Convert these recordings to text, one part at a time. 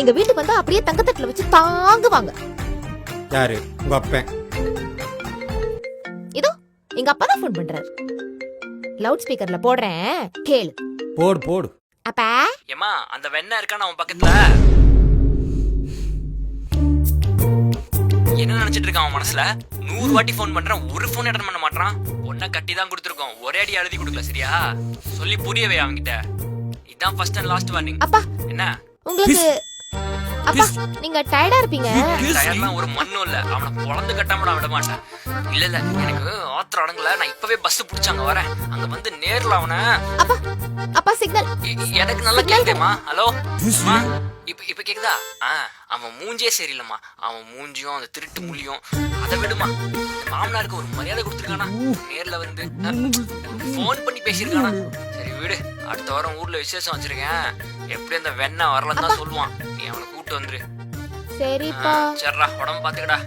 எங்க வீட்டுக்கு வந்தா அப்படியே தங்கத்தட்டுல வச்சு தாங்குவாங்க. யாரு? உங்க அப்பன். இதோ எங்க அப்பா தான் ஃபோன் பண்றாரு. லவுட் ஸ்பீக்கர்ல போடுறேன், கேளு. போடு போடு. அப்பா ஏமா அந்த வெண்ணெய் இருக்கான உன் பக்கத்துல? என்ன நினைச்சிட்டு இருக்கான் அவன் மனசுல? 100 வாட்டி ஃபோன் பண்றேன், ஒரு ஃபோன் அட்டெண்ட் பண்ண மாட்டான். ஒன்ன கட்டி தான் கொடுத்துருக்கோம், ஒரே அடி எழுதி கொடுக்கல. சரியா? சொல்லி புரியவே அவன்கிட்ட. இதான் ஃபர்ஸ்ட் அண்ட் லாஸ்ட் வார்னிங். அப்பா என்ன உங்களுக்கு அப்பா நீங்க டயர்டா இருப்பீங்க. டயர்லாம் ஒரு மண்ணும் இல்ல. அவனை பொழந்து கட்டாம நான் விட மாட்டேன். இல்ல இல்ல எனக்கு ஆத்திரம் அடங்கல. நான் இப்பவே பஸ் பிடிச்சாங்க வரேன். அங்க வந்து நேர்ல அவனை. அப்பா அப்பா சிக்னல் எனக்கு நல்லா கேக்குதேம்மா. ஹலோ இப்ப கேக்குதா? அவன் மூஞ்சே சரியில்லம்மா. அவன் மூஞ்சியும் அந்த திருட்டு முழியும் அதை விடுமா. மாமனாருக்கு ஒரு மரியாதை கொடுத்துருக்கானா? நேர்ல வந்து போன் பண்ணி பேசியிருக்கானா? சரி விடு, அடுத்த வாரம் ஊர்ல விசேஷம் வச்சிருக்கேன். எப்படி அந்த வெண்ணெய் வரலன்னு தான் சொல்லுவான். நீ அவனை கூப்பிட்டு வந்துரு. சரிப்பா. சரிடா, உடம்பு பாத்துக்கடா.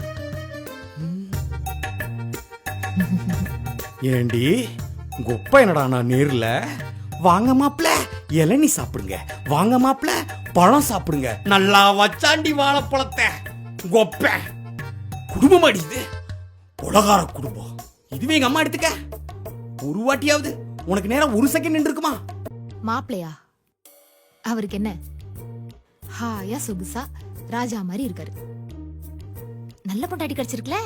ஏண்டி உங்க அப்பா என்னடா நான் நேர்ல? வாங்க மாப்ள இளநீ சாப்பிடுங்க, வாங்க மாப்ள பழம் சாப்பிடுங்க. நல்லா வச்சாண்டி வாழைப்பழத்தை. கொப்ப குடும்பம் அடிக்குது, உலகார குடும்பம். இதுவே எங்க அம்மா எடுத்துக்க. ஒரு வாட்டியாவது உனக்கு நேரம் ஒரு செகண்ட் நின்று இருக்குமா? மாப்பிளையா? அவருக்கு என்ன ஹாயா சொகுசா ராஜா மாதிரி இருக்காரு. நல்ல பொண்டாட்டி கிடைச்சிருக்கல.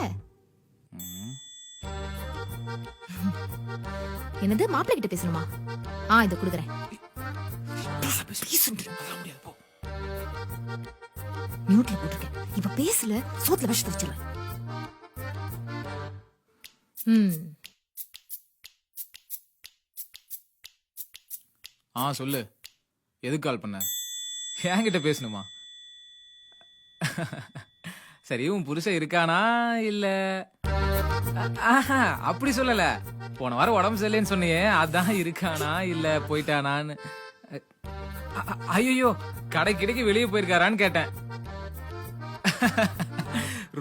என்னது மாப்பிள்ளை கிட்ட பேசணுமா? இத குடுக்குறேன். மியூட்ல போட்டுருக்கேன். இப்ப பேசல, சோத்துல விஷத்தை வச்சிருவேன். சொல்லு. எதுக்கு கால் பண்ண? என்கிட்ட பேசணுமா? சரி, உன் புருஷன் இருக்கானா இல்ல? அப்படி சொல்லல. போன வாரம் உடம்பு சரியில்லைன்னு சொன்னியே, அதான் இருக்கானா இல்ல போயிட்டானான்னு. ஐயோ, கடைக்கு வெளியே போயிருக்காரான்னு கேட்டேன்.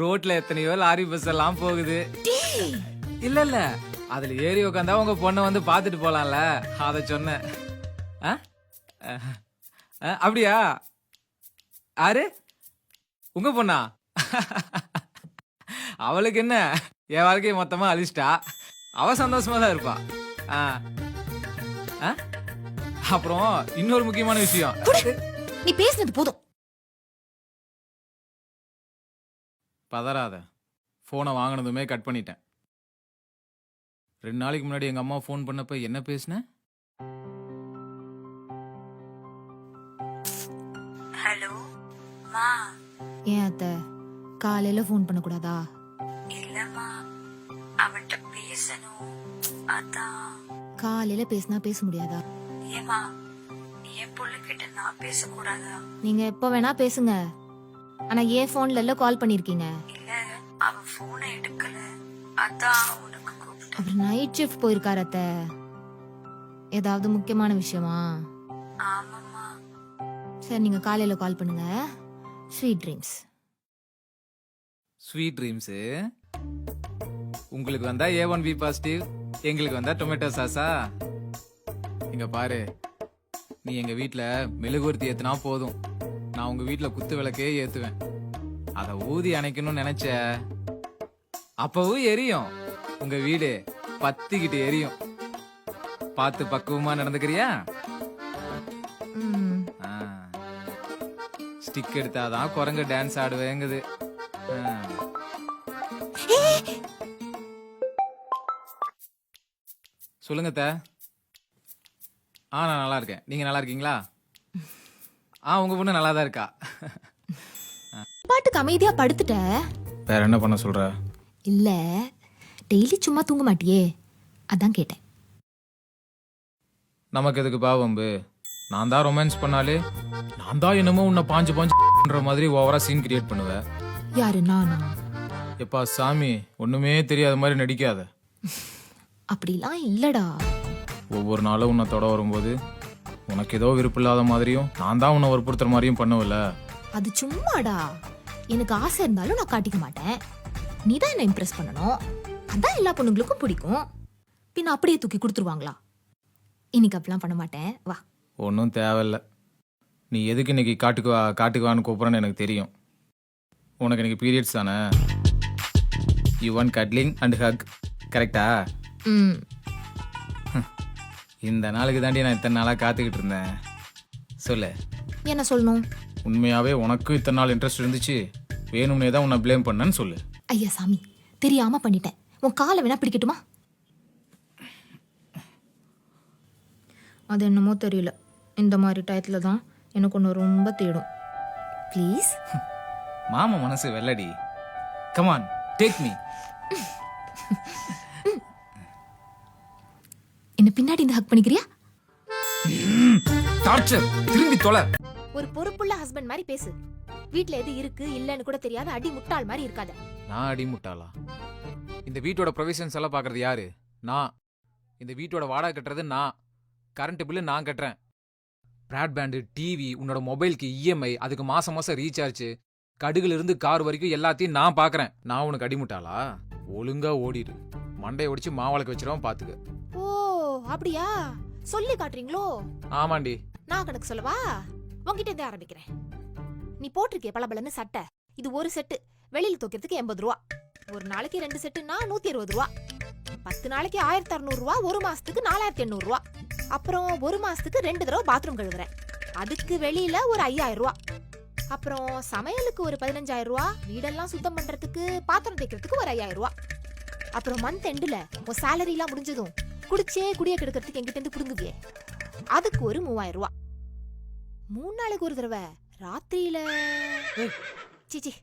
ரோட்ல எத்தனையோ லாரி பஸ் எல்லாம் போகுது. இல்ல இல்ல, அதுல ஏறி உட்காந்தா உங்க பொண்ணை வந்து பாத்துட்டு போலாம்ல, அத சொன்னேன். அப்படியா? யாரு? உங்க பொண்ணா? அவளுக்கு என்ன, என் வாழ்க்கையை மொத்தமா அழிச்சிட்டா. அவ சந்தோஷமா தான் இருப்பா. அப்புறம் இன்னொரு முக்கியமான விஷயம். நீ பேசுனது போதும். பதறாத. போனை வாங்கினதுமே கட் பண்ணிட்டேன். 2 நாளைக்கு முன்னாடி எங்க அம்மா போன் பண்ணப்ப என்ன பேசுன? ஹலோ மா. ஏன் அத்தை காலையில போன் பண்ண கூடாதா? இல்லம்மா, அவன்கிட்ட பேசணும். அதான். காலையில பேசினா பேச முடியாதா? ஏமா, என் புள்ளைகிட்ட நான் பேசக்கூடாதா? நீங்க எப்ப வேணா பேசுங்க. ஆனா ஏன் போன்ல எல்லாம் கால் பண்ணிருக்கீங்க? இல்ல, அவன் போனை எடுக்கல. அதான் உனக்கு கூப்பிட்டேன். அவர் நைட் ஷிஃப்ட் போயிருக்காரு அத்தை. ஏதாவது முக்கியமான விஷயமா? ஆமாம்மா. சரி, நீங்க காலையில கால் பண்ணுங்க. Sweet dreams. Sweet dreams. உங்களுக்கு வந்தா A1B பாசிட்டிவ், எங்களுக்கு வந்தா டொமேட்டோ சாஸா? இங்க பாரு, நீ எங்க வீட்டுல மெழுகுவர்த்தி ஏத்துனா போதும், நான் உங்க வீட்டுல குத்து விளக்கே ஏத்துவேன். அத ஊதி அணைக்கணும்னு நினைச்ச, அப்பவும் எரியும். உங்க வீடு பத்திக்கிட்டு எரியும். பார்த்து பக்குவமா நடந்துக்கிறியா? ஸ்டிக் எடுத்தாதான் குரங்கு டான்ஸ் ஆடுவேங்குது. சொல்லுங்க அத்தை. நான் நல்லா இருக்கேன். நீங்க நல்லா இருக்கீங்களா? உங்க பொண்ணு நல்லா தான் இருக்கா. பாட்டுக்கு அமைதியா படுத்துட்ட. வேற என்ன பண்ண சொல்ற? இல்ல, டெய்லி சும்மா தூங்க மாட்டியே, அதான் கேட்டேன். நமக்கு எதுக்கு பாவம்பு? நான் தான் ரொமான்ஸ் பண்ணாலே, நான் தான் என்னமோ உன்னை பாஞ்சு மாதிரி ஓவரா சீன் கிரியேட் பண்ணுவேன். யாரு, நானா? எப்பா சாமி, ஒண்ணுமே தெரியாத மாதிரி நடிக்காத. அப்படிலாம் இல்லடா. ஒவ்வொரு நாளும் உன்னை தொட வரும்போது உனக்கு ஏதோ விருப்பம் இல்லாத மாதிரியும், நான் தான் உன்னை வற்புறுத்துற மாதிரியும் பண்ணுவல. அது சும்மாடா. எனக்கு ஆசை இருந்தாலும் நான் காட்டிக்க மாட்டேன். நீ தான் என்ன இம்ப்ரெஸ் பண்ணணும். அதான் எல்லா பொண்ணுங்களுக்கும் பிடிக்கும். பின்ன அப்படியே தூக்கி கொடுத்துருவாங்களா? இன்னைக்கு அப்படிலாம் பண்ண மாட்டேன். வா. ஒன்றும் தேவையில்ல. நீ எதுக்கு இன்னைக்கு காட்டுக்குவான்னு கூப்பிட்றன்னு எனக்கு தெரியும். உனக்கு இன்னைக்கு பீரியட்ஸ் தானே. You want cuddling and Haq, கரெக்டா? ம் இந்த நாளுக்கு தாண்டி நான் இத்தனை நாளாக காத்துக்கிட்டு இருந்தேன். சொல்லு, என்ன சொல்லணும்? உண்மையாகவே உனக்கும் இத்தனை நாள் இன்ட்ரெஸ்ட் இருந்துச்சு, வேணும்னே தான் உன்னை ப்ளேம் பண்ணேன்னு சொல்லு. ஐயா சாமி, தெரியாம பண்ணிட்டேன். உன் காலை வேணா பிடிக்கட்டுமா? அது என்னமோ தெரியல, இந்த மாதிரி டயத்துல தான் எனக்கு ஒன்று ரொம்ப தேடும். ப்ளீஸ். மாமா மனசு வெள்ளடி. Come on, take me. என்ன பின்னாடி இந்த ஹக் பண்ணிக்கிறியா? டார்ச்சர், திரும்பி தொலை. ஒரு பொறுப்புள்ள ஹஸ்பண்ட் மாதிரி பேசு. வீட்ல எது இருக்கு இல்லன்னு கூட தெரியாத அடி முட்டாள் மாதிரி இருக்காத. நான் அடி முட்டாளா? இந்த வீட்டோட ப்ரொவிஷன்ஸ் எல்லாம் பார்க்கறது யாரு? நான். இந்த வீட்டோட வாடகை கட்டுறது நான். கரண்ட் பில்லு நான் கட்டுறேன். பிராட்பேண்டு, டிவி, உன்னோட மொபைலுக்கு இஎம்ஐ, அதுக்கு மாசம் மாசம் ரீசார்ஜ், கடுகுல இருந்து கார் வரைக்கும் எல்லாத்தையும் நான் பார்க்கறேன். நான் உனக்கு அடிமுட்டாளா? ஒழுங்கா ஓடிடு. மண்டையை ஒடிச்சு மாவளக்கு வச்சிருவோம், பாத்துக்க. ஓ அப்படியா? சொல்லி காட்டுறீங்களோ? ஆமாண்டி. நான் கணக்கு சொல்லவா? உங்ககிட்ட இருந்தே ஆரம்பிக்கிறேன். நீ போட்டிருக்கே பளபளன்னு சட்டை, இது ஒரு செட்டு வெளியில தூக்கிறதுக்கு 80 ரூபா. ஒரு நாளைக்கு 2 செட்டுனா 120 ரூபா. 10 நாளைக்கு 1600 ரூபா. ஒரு மாசத்துக்கு 4800 ரூபா. அப்புறம் ஒரு மாசத்துக்கு 2 தடவை பாத்ரூம் கழுவுறேன், அதுக்கு வெளியில ஒரு 5000 ரூபா. அப்புறம் சமையலுக்கு ஒரு 15000 ரூபா. வீடெல்லாம் சுத்தம் பண்றதுக்கு, பாத்திரம் தேய்க்கிறதுக்கு ஒரு 5000 ரூபா. அப்புறம் மந்த் எண்டுல உன் சேலரி எல்லாம் முடிஞ்சதும் குடிச்சே குடிய கெடுக்கிறதுக்கு எங்கிட்ட இருந்து புடுங்குவியே, அதுக்கு ஒரு 3000 ரூபா. 3 நாளைக்கு ஒரு தடவை ராத்திரியில சீச்சி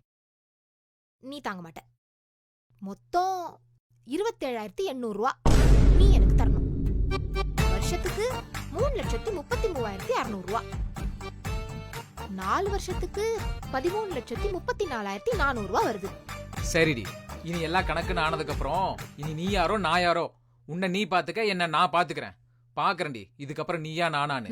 நீ தாங்க மாட்ட. மொத்தம் 27800 ரூபா நீ எனக்கு தரணும். வருஷத்துக்கு 3,33,600 ரூபா. 4 வருஷத்துக்கு 13,34,400 ரூபா வருது. சரிடி, இனி எல்லா கணக்குன்னு ஆனதுக்கு அப்புறம் இனி நீ யாரோ நான் யாரோ, உன்னை நீ பாத்துக்க, என்ன நான் பாத்துக்கிறேன். பாக்குறேன்டி, இதுக்கப்புறம் நீயா நானான்னு.